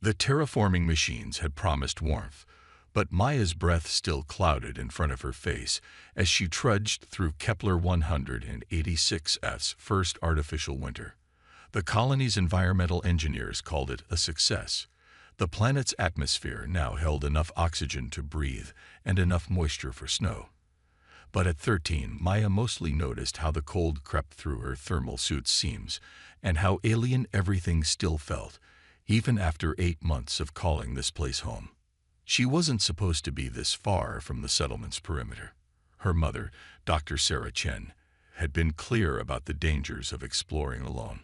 The terraforming machines had promised warmth, but Maya's breath still clouded in front of her face as she trudged through Kepler 186f's first artificial winter. The colony's environmental engineers called it a success. The planet's atmosphere now held enough oxygen to breathe and enough moisture for snow. But at 13, Maya mostly noticed how the cold crept through her thermal suit's seams and how alien everything still felt, even after 8 months of calling this place home. She wasn't supposed to be this far from the settlement's perimeter. Her mother, Dr. Sarah Chen, had been clear about the dangers of exploring alone.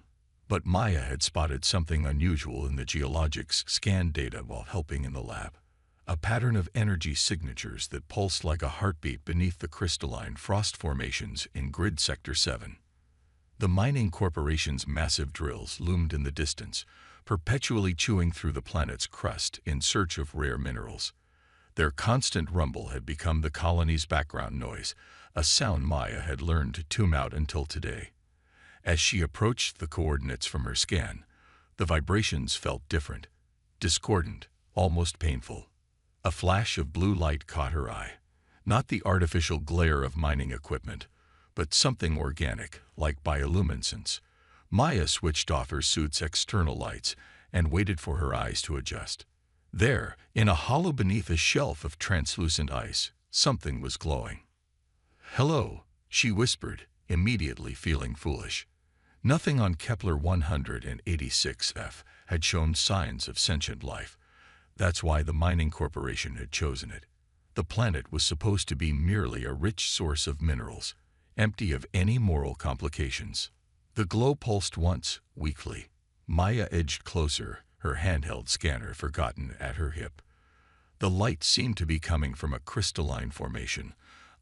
But Maya had spotted something unusual in the geologics scan data while helping in the lab. A pattern of energy signatures that pulsed like a heartbeat beneath the crystalline frost formations in Grid Sector 7. The mining corporation's massive drills loomed in the distance, perpetually chewing through the planet's crust in search of rare minerals. Their constant rumble had become the colony's background noise, a sound Maya had learned to tune out until today. As she approached the coordinates from her scan, the vibrations felt different, discordant, almost painful. A flash of blue light caught her eye, not the artificial glare of mining equipment, but something organic, like bioluminescence. Maya switched off her suit's external lights and waited for her eyes to adjust. There, in a hollow beneath a shelf of translucent ice, something was glowing. "Hello," she whispered, immediately feeling foolish. Nothing on Kepler 186f had shown signs of sentient life. That's why the mining corporation had chosen it. The planet was supposed to be merely a rich source of minerals, empty of any moral complications. The glow pulsed once, weakly. Maya edged closer, her handheld scanner forgotten at her hip. The light seemed to be coming from a crystalline formation,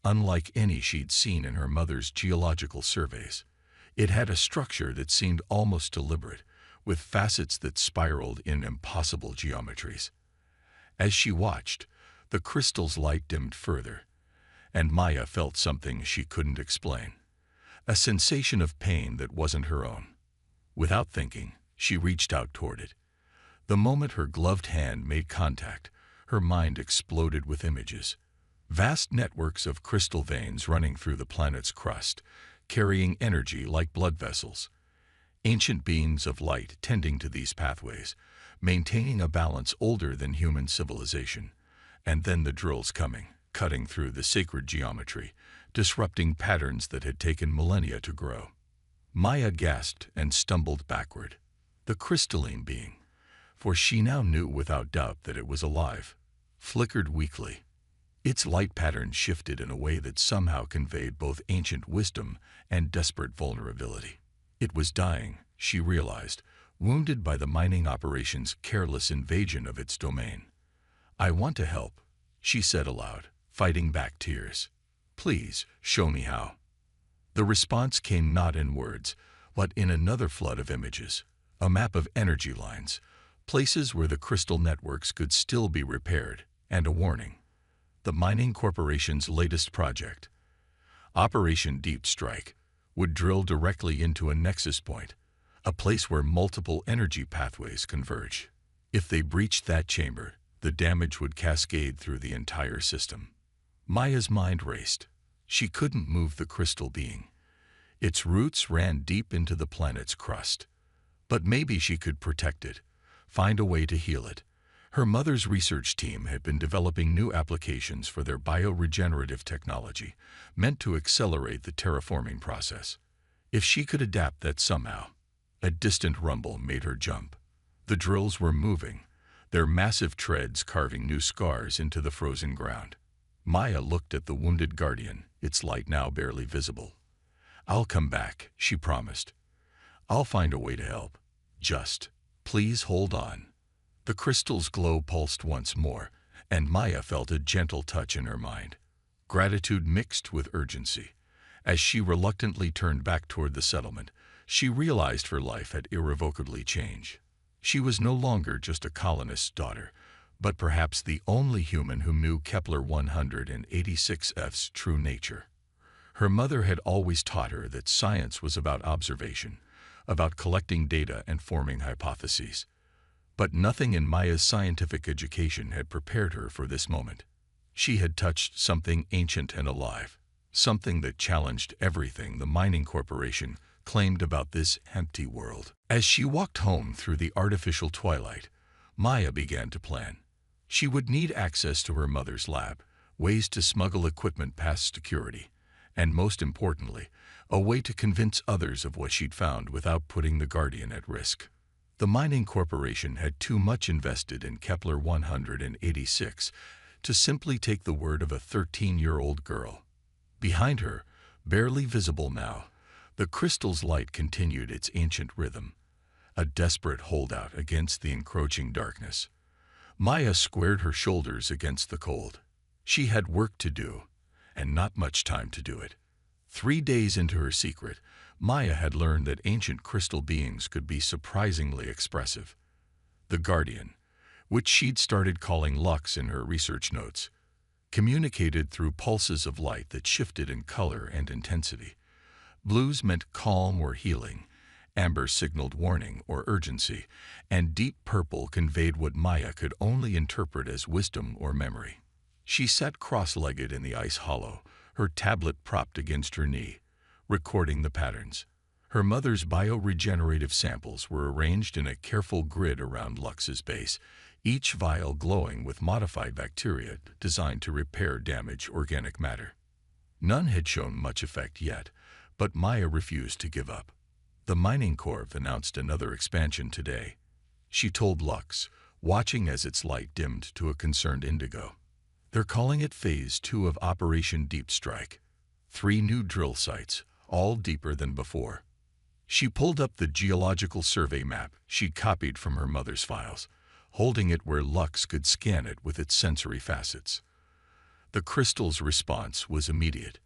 unlike any she'd seen in her mother's geological surveys. It had a structure that seemed almost deliberate, with facets that spiraled in impossible geometries. As she watched, the crystal's light dimmed further, and Maya felt something she couldn't explain. A sensation of pain that wasn't her own. Without thinking, she reached out toward it. The moment her gloved hand made contact, her mind exploded with images. Vast networks of crystal veins running through the planet's crust, carrying energy like blood vessels. Ancient beings of light tending to these pathways, maintaining a balance older than human civilization. And then the drills coming, cutting through the sacred geometry, disrupting patterns that had taken millennia to grow. Maya gasped and stumbled backward. The crystalline being, for she now knew without doubt that it was alive, flickered weakly. Its light pattern shifted in a way that somehow conveyed both ancient wisdom and desperate vulnerability. It was dying, she realized, wounded by the mining operation's careless invasion of its domain. "I want to help," she said aloud, fighting back tears. "Please, show me how." The response came not in words, but in another flood of images. A map of energy lines, places where the crystal networks could still be repaired, and a warning. The mining corporation's latest project, Operation Deep Strike, would drill directly into a nexus point, a place where multiple energy pathways converge. If they breached that chamber, the damage would cascade through the entire system. Maya's mind raced. She couldn't move the crystal being. Its roots ran deep into the planet's crust. But maybe she could protect it, find a way to heal it. Her mother's research team had been developing new applications for their bioregenerative technology, meant to accelerate the terraforming process. If she could adapt that somehow. A distant rumble made her jump. The drills were moving, their massive treads carving new scars into the frozen ground. Maya looked at the wounded guardian, its light now barely visible. "I'll come back," she promised. "I'll find a way to help. Just, please hold on." The crystal's glow pulsed once more, and Maya felt a gentle touch in her mind. Gratitude mixed with urgency. As she reluctantly turned back toward the settlement, she realized her life had irrevocably changed. She was no longer just a colonist's daughter, but perhaps the only human who knew Kepler 186f's true nature. Her mother had always taught her that science was about observation, about collecting data and forming hypotheses. But nothing in Maya's scientific education had prepared her for this moment. She had touched something ancient and alive, something that challenged everything the mining corporation claimed about this empty world. As she walked home through the artificial twilight, Maya began to plan. She would need access to her mother's lab, ways to smuggle equipment past security, and most importantly, a way to convince others of what she'd found without putting the Guardian at risk. The mining corporation had too much invested in Kepler 186 to simply take the word of a 13-year-old girl. Behind her, barely visible now, the crystal's light continued its ancient rhythm, a desperate holdout against the encroaching darkness. Maya squared her shoulders against the cold. She had work to do, and not much time to do it. 3 days into her secret, Maya had learned that ancient crystal beings could be surprisingly expressive. The Guardian, which she'd started calling Lux in her research notes, communicated through pulses of light that shifted in color and intensity. Blues meant calm or healing, amber signaled warning or urgency, and deep purple conveyed what Maya could only interpret as wisdom or memory. She sat cross-legged in the ice hollow, her tablet propped against her knee, recording the patterns. Her mother's bioregenerative samples were arranged in a careful grid around Lux's base, each vial glowing with modified bacteria designed to repair damaged organic matter. None had shown much effect yet, but Maya refused to give up. The mining corp announced another expansion today, she told Lux, watching as its light dimmed to a concerned indigo. They're calling it Phase 2 of Operation Deep Strike. 3 new drill sites, all deeper than before. She pulled up the geological survey map she'd copied from her mother's files, holding it where Lux could scan it with its sensory facets. The crystal's response was immediate,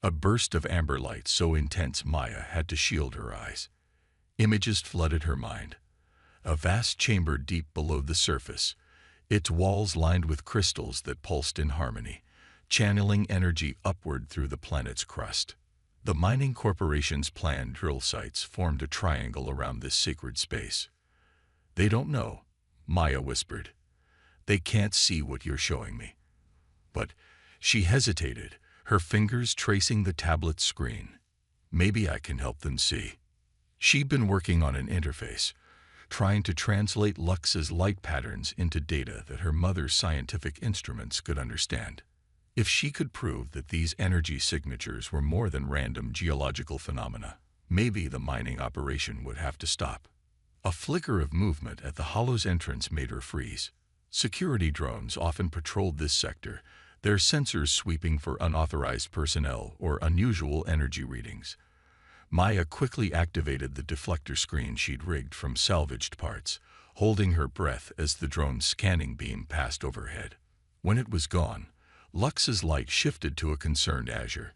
a burst of amber light so intense Maya had to shield her eyes. Images flooded her mind. A vast chamber deep below the surface, its walls lined with crystals that pulsed in harmony, channeling energy upward through the planet's crust. The mining corporation's planned drill sites formed a triangle around this sacred space. They don't know, Maya whispered. They can't see what you're showing me. But she hesitated, her fingers tracing the tablet's screen. Maybe I can help them see. She'd been working on an interface, trying to translate Lux's light patterns into data that her mother's scientific instruments could understand. If she could prove that these energy signatures were more than random geological phenomena, maybe the mining operation would have to stop. A flicker of movement at the hollow's entrance made her freeze. Security drones often patrolled this sector, their sensors sweeping for unauthorized personnel or unusual energy readings. Maya quickly activated the deflector screen she'd rigged from salvaged parts, holding her breath as the drone's scanning beam passed overhead. When it was gone, Lux's light shifted to a concerned azure.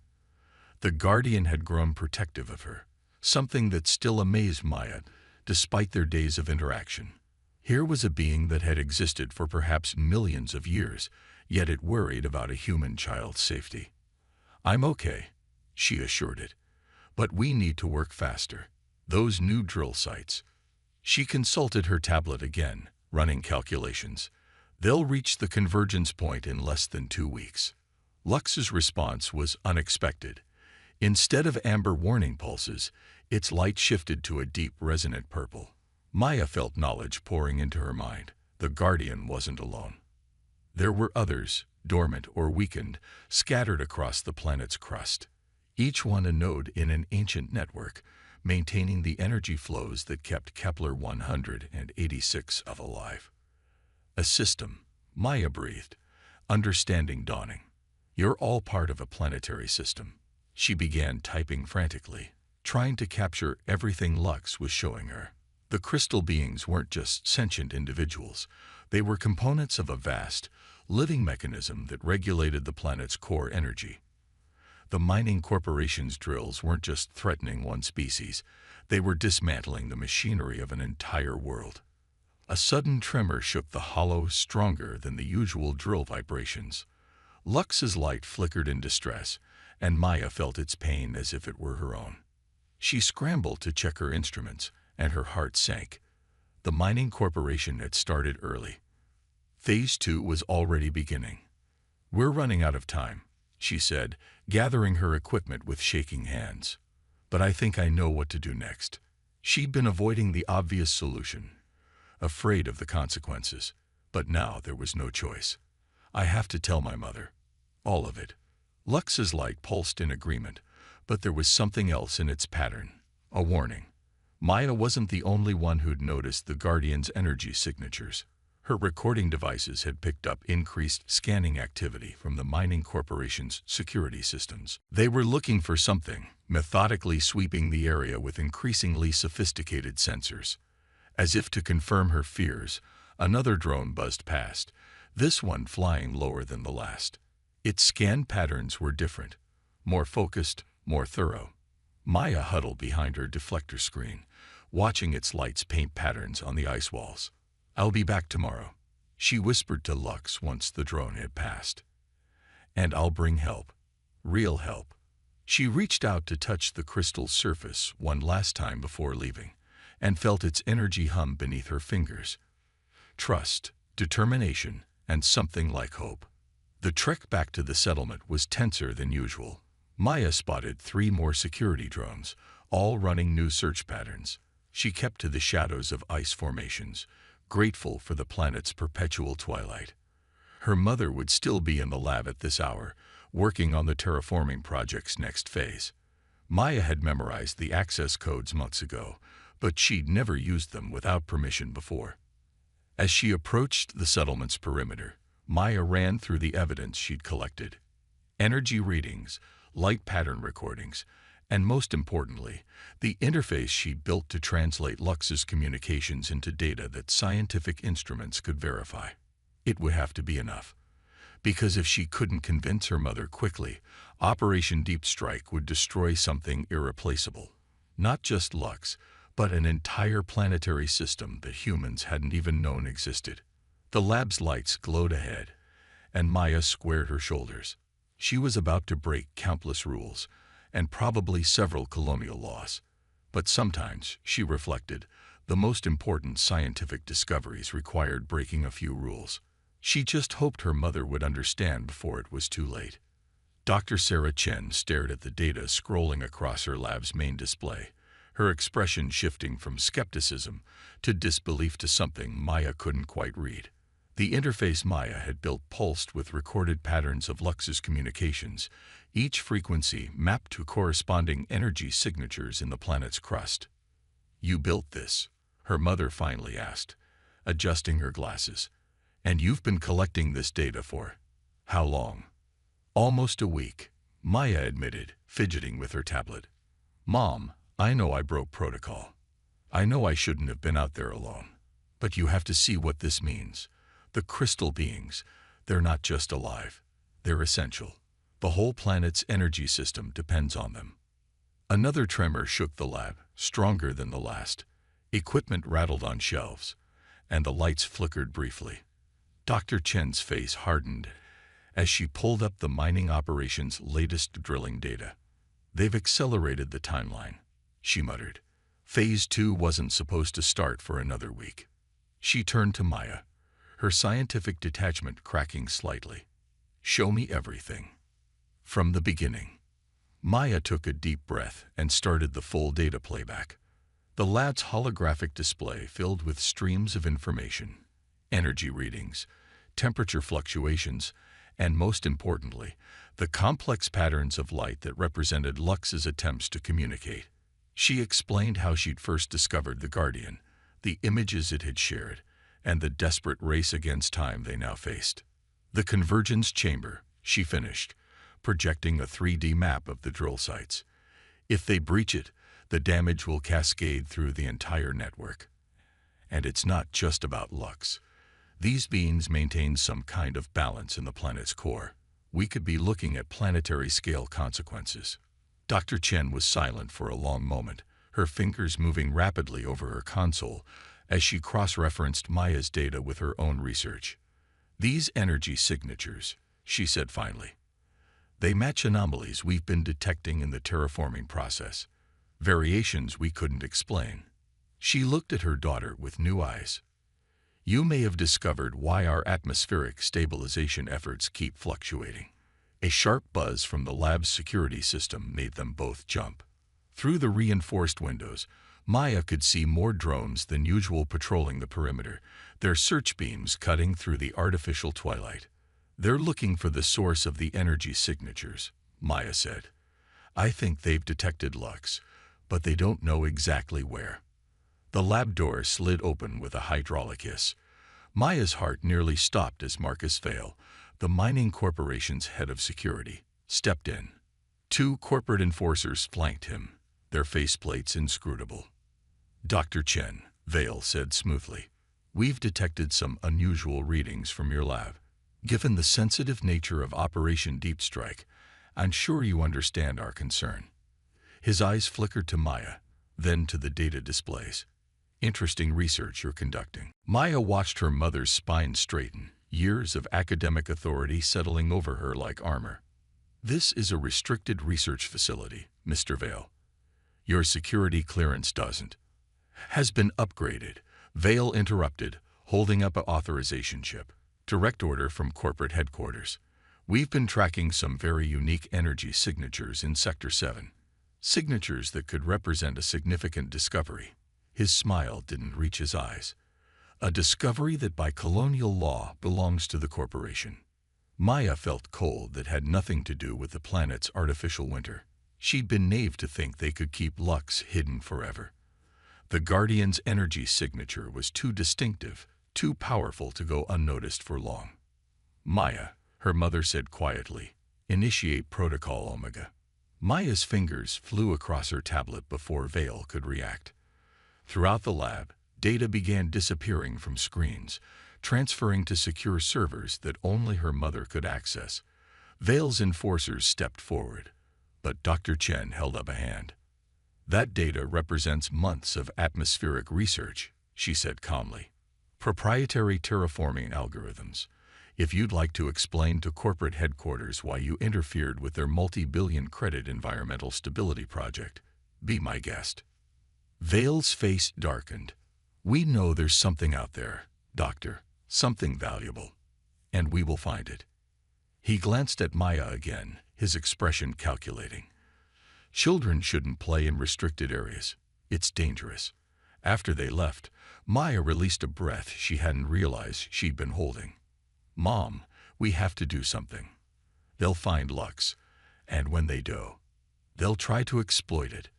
The Guardian had grown protective of her, something that still amazed Maya, despite their days of interaction. Here was a being that had existed for perhaps millions of years, yet it worried about a human child's safety. I'm okay, she assured it, but we need to work faster. Those new drill sites. She consulted her tablet again, running calculations. They'll reach the convergence point in less than 2 weeks. Lux's response was unexpected. Instead of amber warning pulses, its light shifted to a deep resonant purple. Maya felt knowledge pouring into her mind. The Guardian wasn't alone. There were others, dormant or weakened, scattered across the planet's crust. Each one a node in an ancient network, maintaining the energy flows that kept Kepler 186 alive. A system, Maya breathed, understanding dawning. You're all part of a planetary system. She began typing frantically, trying to capture everything Lux was showing her. The crystal beings weren't just sentient individuals. They were components of a vast, living mechanism that regulated the planet's core energy. The mining corporation's drills weren't just threatening one species. They were dismantling the machinery of an entire world. A sudden tremor shook the hollow stronger than the usual drill vibrations. Lux's light flickered in distress, and Maya felt its pain as if it were her own. She scrambled to check her instruments, and her heart sank. The mining corporation had started early. Phase 2 was already beginning. "We're running out of time," she said, gathering her equipment with shaking hands. "But I think I know what to do next." She'd been avoiding the obvious solution, afraid of the consequences. But now there was no choice. "I have to tell my mother. All of it." Lux's light pulsed in agreement, but there was something else in its pattern, a warning. Maya wasn't the only one who'd noticed the Guardian's energy signatures. Her recording devices had picked up increased scanning activity from the mining corporation's security systems. They were looking for something, methodically sweeping the area with increasingly sophisticated sensors. As if to confirm her fears, another drone buzzed past, this one flying lower than the last. Its scan patterns were different, more focused, more thorough. Maya huddled behind her deflector screen, watching its lights paint patterns on the ice walls. "I'll be back tomorrow," she whispered to Lux once the drone had passed. "And I'll bring help. Real help." She reached out to touch the crystal surface one last time before leaving, and felt its energy hum beneath her fingers. Trust, determination, and something like hope. The trek back to the settlement was tenser than usual. Maya spotted 3 more security drones, all running new search patterns. She kept to the shadows of ice formations, grateful for the planet's perpetual twilight. Her mother would still be in the lab at this hour, working on the terraforming project's next phase. Maya had memorized the access codes months ago, but she'd never used them without permission before. As she approached the settlement's perimeter, Maya ran through the evidence she'd collected. Energy readings, light pattern recordings, and most importantly, the interface she built to translate Lux's communications into data that scientific instruments could verify. It would have to be enough. Because if she couldn't convince her mother quickly, Operation Deep Strike would destroy something irreplaceable. Not just Lux, but an entire planetary system that humans hadn't even known existed. The lab's lights glowed ahead, and Maya squared her shoulders. She was about to break countless rules, and probably several colonial laws. But sometimes, she reflected, the most important scientific discoveries required breaking a few rules. She just hoped her mother would understand before it was too late. Dr. Sarah Chen stared at the data scrolling across her lab's main display, her expression shifting from skepticism to disbelief to something Maya couldn't quite read. The interface Maya had built pulsed with recorded patterns of Lux's communications, each frequency mapped to corresponding energy signatures in the planet's crust. "You built this?" her mother finally asked, adjusting her glasses. "And you've been collecting this data for how long?" "Almost a week," Maya admitted, fidgeting with her tablet. "Mom, I know I broke protocol. I know I shouldn't have been out there alone. But you have to see what this means. The crystal beings, they're not just alive. They're essential. The whole planet's energy system depends on them." Another tremor shook the lab, stronger than the last. Equipment rattled on shelves, and the lights flickered briefly. Dr. Chen's face hardened as she pulled up the mining operation's latest drilling data. "They've accelerated the timeline," she muttered. Phase 2 wasn't supposed to start for another week. She turned to Maya, her scientific detachment cracking slightly. "Show me everything. From the beginning." Maya took a deep breath and started the full data playback. The lab's holographic display filled with streams of information, energy readings, temperature fluctuations, and most importantly, the complex patterns of light that represented Lux's attempts to communicate. She explained how she'd first discovered the Guardian, the images it had shared, and the desperate race against time they now faced. "The convergence chamber," she finished, projecting a 3D map of the drill sites. "If they breach it, the damage will cascade through the entire network. And it's not just about Lux. These beings maintain some kind of balance in the planet's core. We could be looking at planetary-scale consequences." Dr. Chen was silent for a long moment, her fingers moving rapidly over her console as she cross-referenced Maya's data with her own research. "These energy signatures," she said finally, "they match anomalies we've been detecting in the terraforming process, variations we couldn't explain. She looked at her daughter with new eyes. You may have discovered why our atmospheric stabilization efforts keep fluctuating. A sharp buzz from the lab's security system made them both jump. Through the reinforced windows, Maya could see more drones than usual patrolling the perimeter, their search beams cutting through the artificial twilight. They're looking for the source of the energy signatures, Maya said. I think they've detected Lux, but they don't know exactly where. The lab door slid open with a hydraulic hiss. Maya's heart nearly stopped as Marcus Vale, the mining corporation's head of security, stepped in. Two corporate enforcers flanked him, their faceplates inscrutable. Dr. Chen, Vale said smoothly, we've detected some unusual readings from your lab. Given the sensitive nature of Operation Deep Strike, I'm sure you understand our concern. His eyes flickered to Maya, then to the data displays. Interesting research you're conducting. Maya watched her mother's spine straighten, years of academic authority settling over her like armor. This is a restricted research facility, Mr. Vale. Your security clearance has been upgraded. Vale interrupted, holding up an authorization chip. Direct order from corporate headquarters. We've been tracking some very unique energy signatures in Sector 7. Signatures that could represent a significant discovery. His smile didn't reach his eyes. A discovery that by colonial law belongs to the corporation. Maya felt cold that had nothing to do with the planet's artificial winter. She'd been naive to think they could keep Lux hidden forever. The Guardian's energy signature was too distinctive, too powerful to go unnoticed for long. Maya, her mother said quietly, initiate Protocol Omega. Maya's fingers flew across her tablet before Vale could react. Throughout the lab, data began disappearing from screens, transferring to secure servers that only her mother could access. Vale's enforcers stepped forward, but Dr. Chen held up a hand. That data represents months of atmospheric research, she said calmly. Proprietary terraforming algorithms. If you'd like to explain to corporate headquarters why you interfered with their multi-billion credit environmental stability project, be my guest. Vale's face darkened. We know there's something out there, Doctor, something valuable, and we will find it. He glanced at Maya again, his expression calculating. Children shouldn't play in restricted areas. It's dangerous. After they left, Maya released a breath she hadn't realized she'd been holding. Mom, we have to do something. They'll find Lux, and when they do, they'll try to exploit it.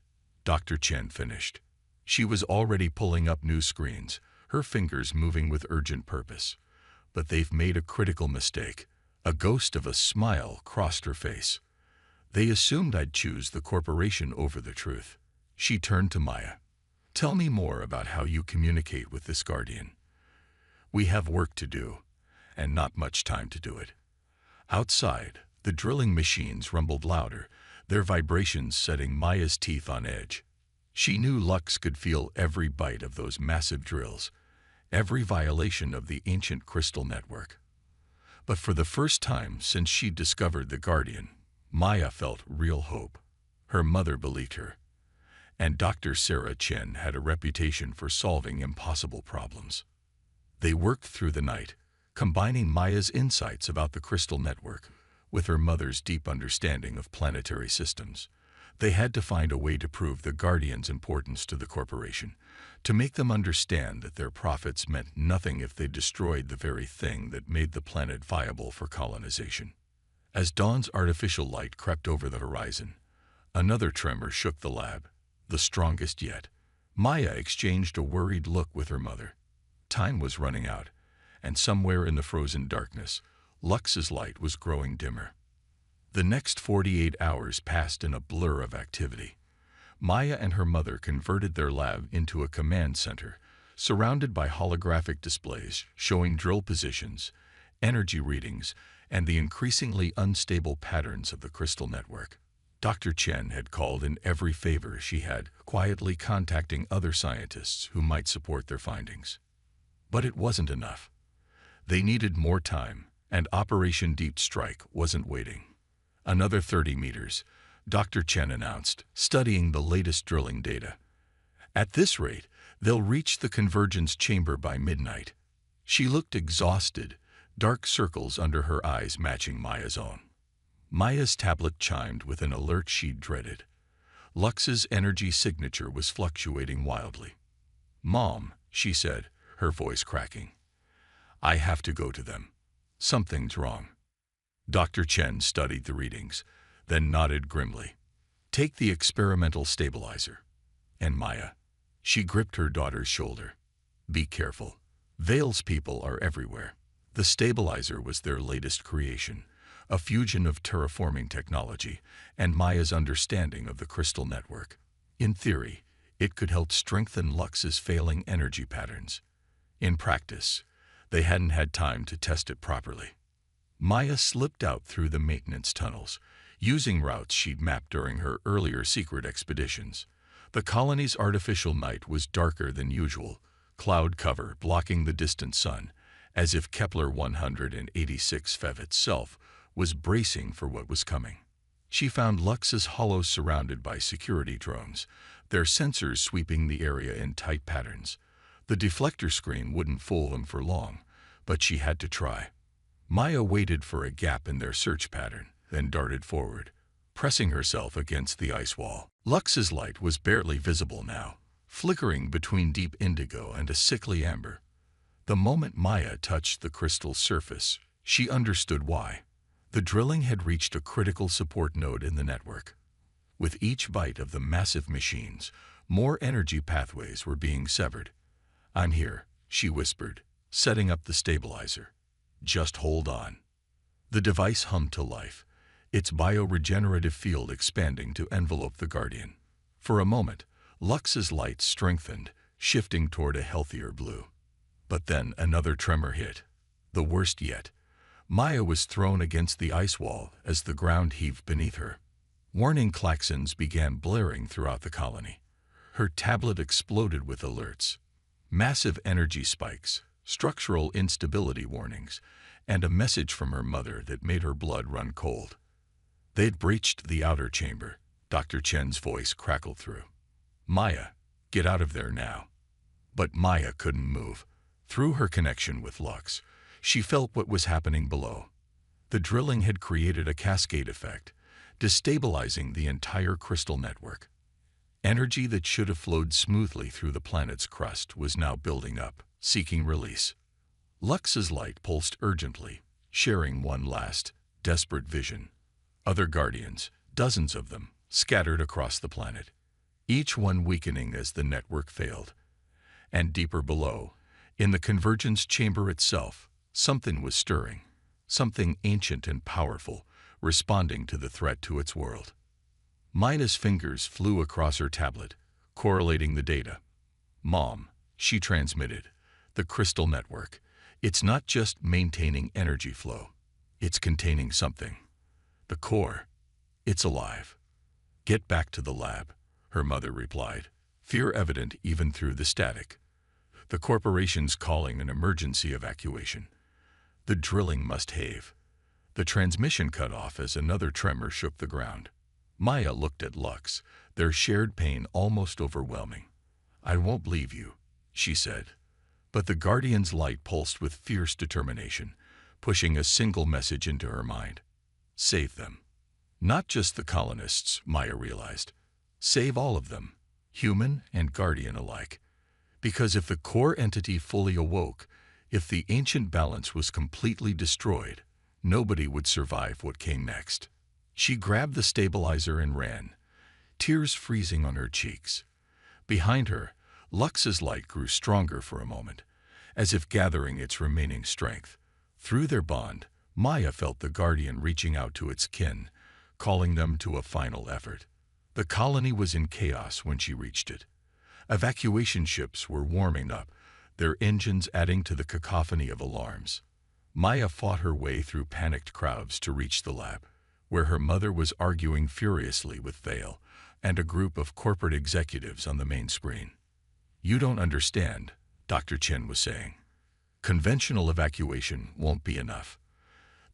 Dr. Chen finished. She was already pulling up new screens, her fingers moving with urgent purpose. But they've made a critical mistake. A ghost of a smile crossed her face. They assumed I'd choose the corporation over the truth. She turned to Maya. Tell me more about how you communicate with this Guardian. We have work to do, and not much time to do it. Outside, the drilling machines rumbled louder, their vibrations setting Maya's teeth on edge. She knew Lux could feel every bite of those massive drills, every violation of the ancient crystal network. But for the first time since she'd discovered the Guardian, Maya felt real hope. Her mother believed her. And Dr. Sarah Chen had a reputation for solving impossible problems. They worked through the night, combining Maya's insights about the crystal network with her mother's deep understanding of planetary systems. They had to find a way to prove the Guardian's importance to the corporation, to make them understand that their profits meant nothing if they destroyed the very thing that made the planet viable for colonization. As dawn's artificial light crept over the horizon, another tremor shook the lab, the strongest yet. Maya exchanged a worried look with her mother. Time was running out, and somewhere in the frozen darkness, Lux's light was growing dimmer. The next 48 hours passed in a blur of activity. Maya and her mother converted their lab into a command center, surrounded by holographic displays showing drill positions, energy readings, and the increasingly unstable patterns of the crystal network. Dr. Chen had called in every favor she had, quietly contacting other scientists who might support their findings. But it wasn't enough. They needed more time, and Operation Deep Strike wasn't waiting. Another 30 meters, Dr. Chen announced, studying the latest drilling data. At this rate, They'll reach the convergence chamber by midnight. She looked exhausted, dark circles under her eyes matching Maya's own. Maya's tablet chimed with an alert she'd dreaded. Lux's energy signature was fluctuating wildly. "Mom," she said, her voice cracking. "I have to go to them. Something's wrong." Dr. Chen studied the readings, then nodded grimly. "Take the experimental stabilizer." "And Maya." She gripped her daughter's shoulder. "Be careful. Vale's people are everywhere." The stabilizer was their latest creation, a fusion of terraforming technology and Maya's understanding of the crystal network. In theory, it could help strengthen Lux's failing energy patterns. In practice, they hadn't had time to test it properly. Maya slipped out through the maintenance tunnels, using routes she'd mapped during her earlier secret expeditions. The colony's artificial night was darker than usual, cloud cover blocking the distant sun, as if Kepler 186 FeV itself was bracing for what was coming. She found Lux's hollows surrounded by security drones, their sensors sweeping the area in tight patterns. The deflector screen wouldn't fool them for long, but she had to try. Maya waited for a gap in their search pattern, then darted forward, pressing herself against the ice wall. Lux's light was barely visible now, flickering between deep indigo and a sickly amber. The moment Maya touched the crystal surface, she understood why. The drilling had reached a critical support node in the network. With each bite of the massive machines, more energy pathways were being severed. "I'm here," she whispered, setting up the stabilizer. "Just hold on." The device hummed to life, its bioregenerative field expanding to envelope the Guardian. For a moment, Lux's light strengthened, shifting toward a healthier blue. But then another tremor hit. The worst yet. Maya was thrown against the ice wall as the ground heaved beneath her. Warning klaxons began blaring throughout the colony. Her tablet exploded with alerts. Massive energy spikes, structural instability warnings, and a message from her mother that made her blood run cold. They'd breached the outer chamber. Dr. Chen's voice crackled through. "Maya, get out of there now." But Maya couldn't move. Through her connection with Lux, she felt what was happening below. The drilling had created a cascade effect, destabilizing the entire crystal network. Energy that should have flowed smoothly through the planet's crust was now building up, seeking release. Lux's light pulsed urgently, sharing one last, desperate vision. Other Guardians, dozens of them, scattered across the planet, each one weakening as the network failed. And deeper below, in the convergence chamber itself, something was stirring, something ancient and powerful, responding to the threat to its world. Maya's fingers flew across her tablet, correlating the data. "Mom," she transmitted, "the crystal network. It's not just maintaining energy flow. It's containing something. The core. It's alive." "Get back to the lab," her mother replied, fear evident even through the static. "The corporation's calling an emergency evacuation. The drilling must have." The transmission cut off as another tremor shook the ground. Maya looked at Lux, their shared pain almost overwhelming. "I won't leave you," she said. But the Guardian's light pulsed with fierce determination, pushing a single message into her mind. Save them. Not just the colonists, Maya realized. Save all of them, human and Guardian alike. Because if the core entity fully awoke, if the ancient balance was completely destroyed, nobody would survive what came next. She grabbed the stabilizer and ran, tears freezing on her cheeks. Behind her, Lux's light grew stronger for a moment, as if gathering its remaining strength. Through their bond, Maya felt the Guardian reaching out to its kin, calling them to a final effort. The colony was in chaos when she reached it. Evacuation ships were warming up, their engines adding to the cacophony of alarms. Maya fought her way through panicked crowds to reach the lab, where her mother was arguing furiously with Vale and a group of corporate executives on the main screen. "You don't understand," Dr. Chen was saying. "Conventional evacuation won't be enough.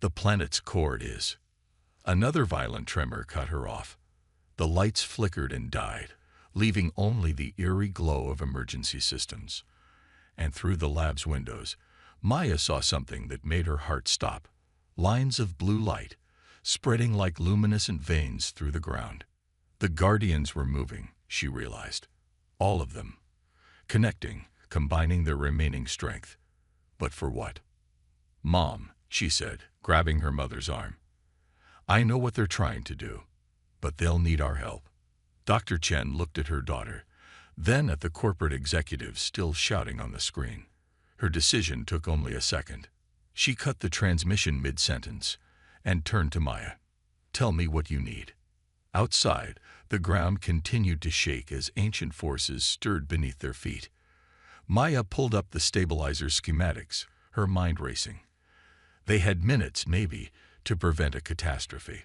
The planet's core is." Another violent tremor cut her off. The lights flickered and died. leaving only the eerie glow of emergency systems. And through the lab's windows, Maya saw something that made her heart stop. Lines of blue light, spreading like luminescent veins through the ground. The Guardians were moving, she realized. All of them. Connecting, combining their remaining strength. But for what? "Mom," she said, grabbing her mother's arm. "I know what they're trying to do, but they'll need our help." Dr. Chen looked at her daughter, then at the corporate executives still shouting on the screen. Her decision took only a second. She cut the transmission mid-sentence and turned to Maya. "Tell me what you need." Outside, the ground continued to shake as ancient forces stirred beneath their feet. Maya pulled up the stabilizer schematics, her mind racing. They had minutes, maybe, to prevent a catastrophe.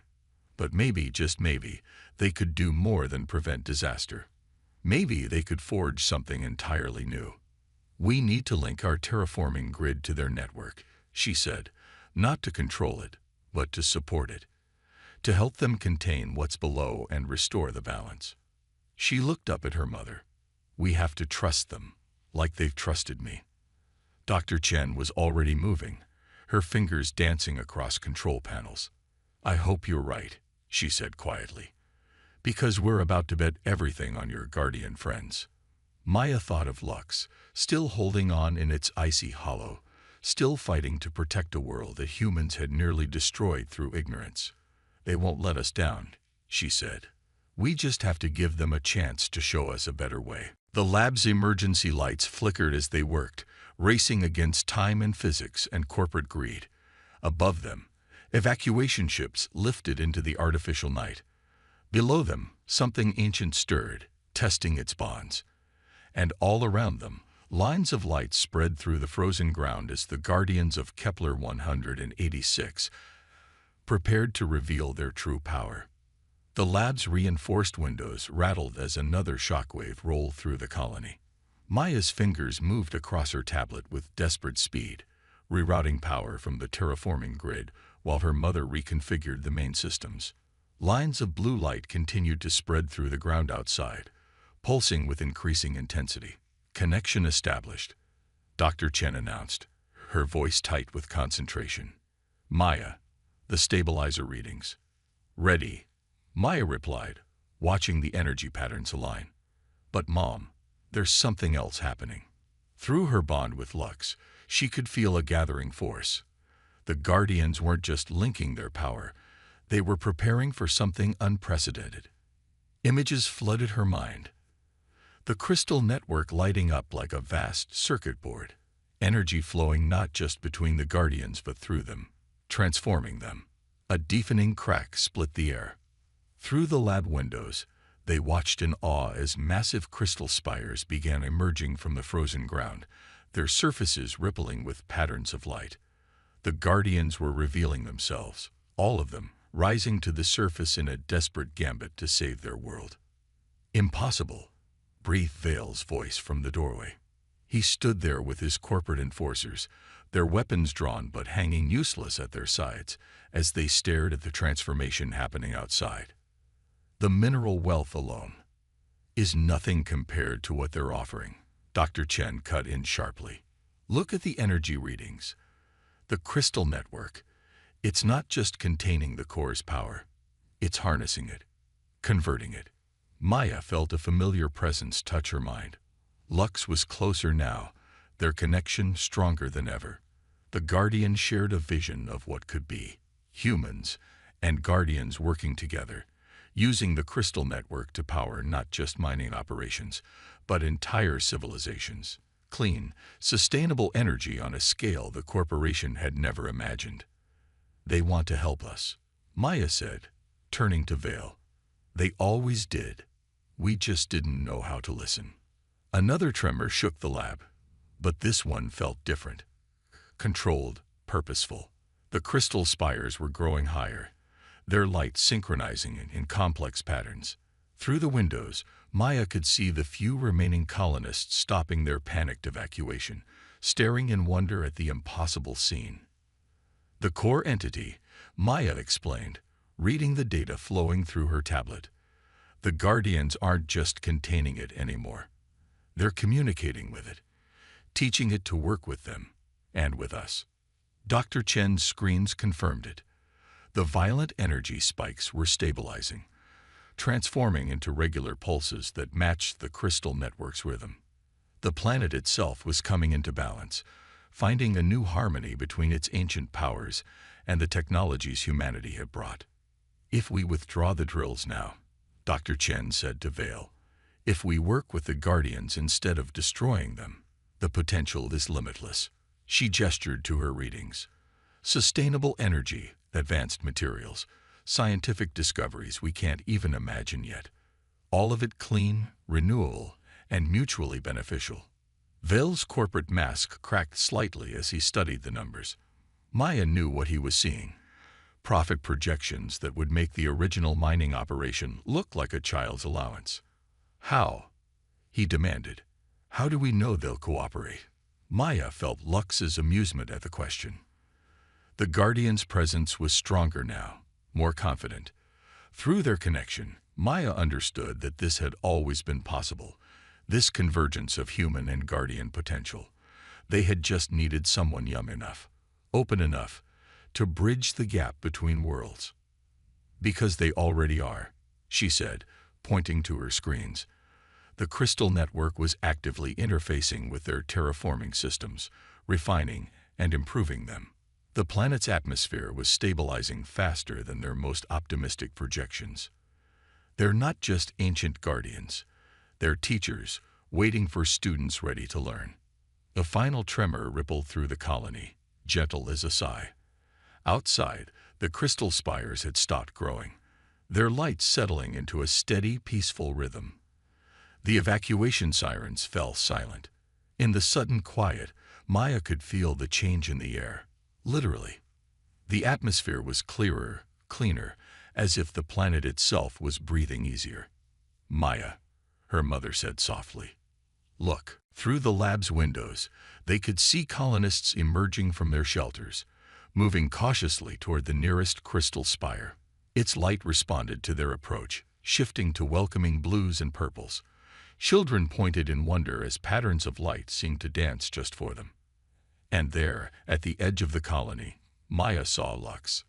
But maybe, just maybe, they could do more than prevent disaster. Maybe they could forge something entirely new. "We need to link our terraforming grid to their network," she said, "not to control it, but to support it, to help them contain what's below and restore the balance." She looked up at her mother. "We have to trust them, like they've trusted me." Dr. Chen was already moving, her fingers dancing across control panels. "I hope you're right," she said quietly, "because we're about to bet everything on your Guardian friends." Maya thought of Lux, still holding on in its icy hollow, still fighting to protect a world that humans had nearly destroyed through ignorance. "They won't let us down," she said. "We just have to give them a chance to show us a better way." The lab's emergency lights flickered as they worked, racing against time and physics and corporate greed. Above them, evacuation ships lifted into the artificial night. Below them, something ancient stirred, testing its bonds. And all around them, lines of light spread through the frozen ground as the Guardians of Kepler 186 prepared to reveal their true power. The lab's reinforced windows rattled as another shockwave rolled through the colony. Maya's fingers moved across her tablet with desperate speed, rerouting power from the terraforming grid while her mother reconfigured the main systems. Lines of blue light continued to spread through the ground outside, pulsing with increasing intensity. "Connection established," Dr. Chen announced, her voice tight with concentration. "Maya, the stabilizer readings." "Ready," Maya replied, watching the energy patterns align. "But Mom, there's something else happening." Through her bond with Lux, she could feel a gathering force. The Guardians weren't just linking their power, they were preparing for something unprecedented. Images flooded her mind. The crystal network lighting up like a vast circuit board, energy flowing not just between the Guardians but through them, transforming them. A deafening crack split the air. Through the lab windows, they watched in awe as massive crystal spires began emerging from the frozen ground, their surfaces rippling with patterns of light. The Guardians were revealing themselves, all of them, rising to the surface in a desperate gambit to save their world. "Impossible," breathed Vale's voice from the doorway. He stood there with his corporate enforcers, their weapons drawn but hanging useless at their sides, as they stared at the transformation happening outside. "The mineral wealth alone is nothing compared to what they're offering," Dr. Chen cut in sharply. "Look at the energy readings. The crystal network. It's not just containing the core's power. It's harnessing it, converting it." Maya felt a familiar presence touch her mind. Lux was closer now, their connection stronger than ever. The Guardians shared a vision of what could be. Humans and Guardians working together, using the crystal network to power not just mining operations, but entire civilizations. Clean, sustainable energy on a scale the corporation had never imagined. "They want to help us," Maya said, turning to Vale. "They always did. We just didn't know how to listen." Another tremor shook the lab, but this one felt different. Controlled, purposeful. The crystal spires were growing higher, their light synchronizing in complex patterns. Through the windows, Maya could see the few remaining colonists stopping their panicked evacuation, staring in wonder at the impossible scene. "The core entity," Maya explained, reading the data flowing through her tablet. The Guardians aren't just containing it anymore. They're communicating with it, teaching it to work with them and with us. Dr. Chen's screens confirmed it. The violent energy spikes were stabilizing, transforming into regular pulses that matched the crystal network's rhythm. The planet itself was coming into balance, finding a new harmony between its ancient powers and the technologies humanity had brought. If we withdraw the drills now, Dr. Chen said to Vale, if we work with the Guardians instead of destroying them, the potential is limitless. She gestured to her readings. Sustainable energy, advanced materials, scientific discoveries we can't even imagine yet. All of it clean, renewable, and mutually beneficial. Vale's corporate mask cracked slightly as he studied the numbers. Maya knew what he was seeing. Profit projections that would make the original mining operation look like a child's allowance. How? He demanded. How do we know they'll cooperate? Maya felt Lux's amusement at the question. The Guardian's presence was stronger now, more confident. Through their connection, Maya understood that this had always been possible, this convergence of human and Guardian potential. They had just needed someone young enough, open enough, to bridge the gap between worlds. Because they already are, she said, pointing to her screens. The crystal network was actively interfacing with their terraforming systems, refining and improving them. The planet's atmosphere was stabilizing faster than their most optimistic projections. They're not just ancient Guardians. They're teachers, waiting for students ready to learn. A final tremor rippled through the colony, gentle as a sigh. Outside, the crystal spires had stopped growing, their lights settling into a steady, peaceful rhythm. The evacuation sirens fell silent. In the sudden quiet, Maya could feel the change in the air, literally. The atmosphere was clearer, cleaner, as if the planet itself was breathing easier. Maya, her mother said softly. Look. Through the lab's windows, they could see colonists emerging from their shelters, moving cautiously toward the nearest crystal spire. Its light responded to their approach, shifting to welcoming blues and purples. Children pointed in wonder as patterns of light seemed to dance just for them. And there, at the edge of the colony, Maya saw Lux.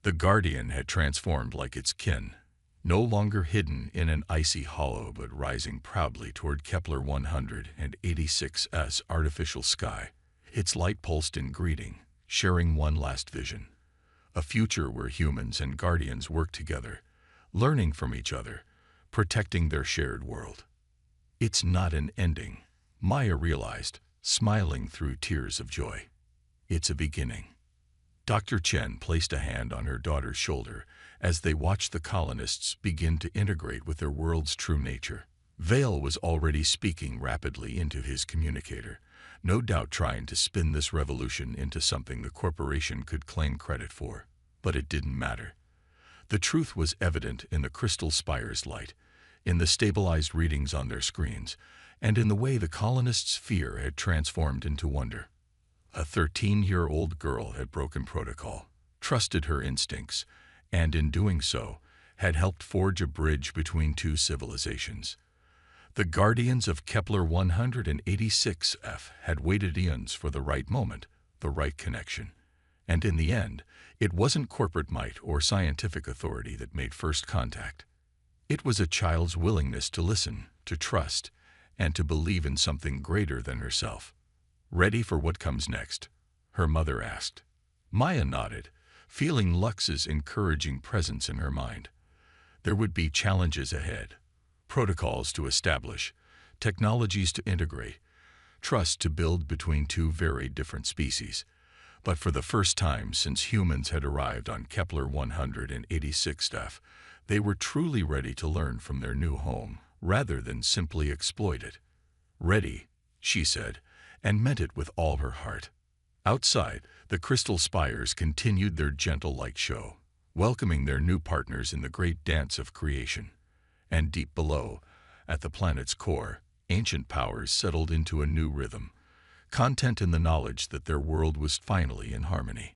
The Guardian had transformed like its kin, no longer hidden in an icy hollow but rising proudly toward Kepler 186's artificial sky. Its light pulsed in greeting, sharing one last vision. A future where humans and Guardians work together, learning from each other, protecting their shared world. It's not an ending, Maya realized, smiling through tears of joy. It's a beginning. Dr. Chen placed a hand on her daughter's shoulder as they watched the colonists begin to integrate with their world's true nature. Vale was already speaking rapidly into his communicator, no doubt trying to spin this revolution into something the corporation could claim credit for. But it didn't matter. The truth was evident in the crystal spire's light, in the stabilized readings on their screens, and in the way the colonists' fear had transformed into wonder. A 13-year-old girl had broken protocol, trusted her instincts, and in doing so, had helped forge a bridge between two civilizations. The Guardians of Kepler 186f had waited eons for the right moment, the right connection. And in the end, it wasn't corporate might or scientific authority that made first contact. It was a child's willingness to listen, to trust, and to believe in something greater than herself. Ready for what comes next? Her mother asked. Maya nodded, feeling Lux's encouraging presence in her mind. There would be challenges ahead, protocols to establish, technologies to integrate, trust to build between two very different species. But for the first time since humans had arrived on Kepler 186f, they were truly ready to learn from their new home, rather than simply exploit it. Ready, she said, and meant it with all her heart. Outside, the crystal spires continued their gentle light show, welcoming their new partners in the great dance of creation. And deep below, at the planet's core, ancient powers settled into a new rhythm, content in the knowledge that their world was finally in harmony.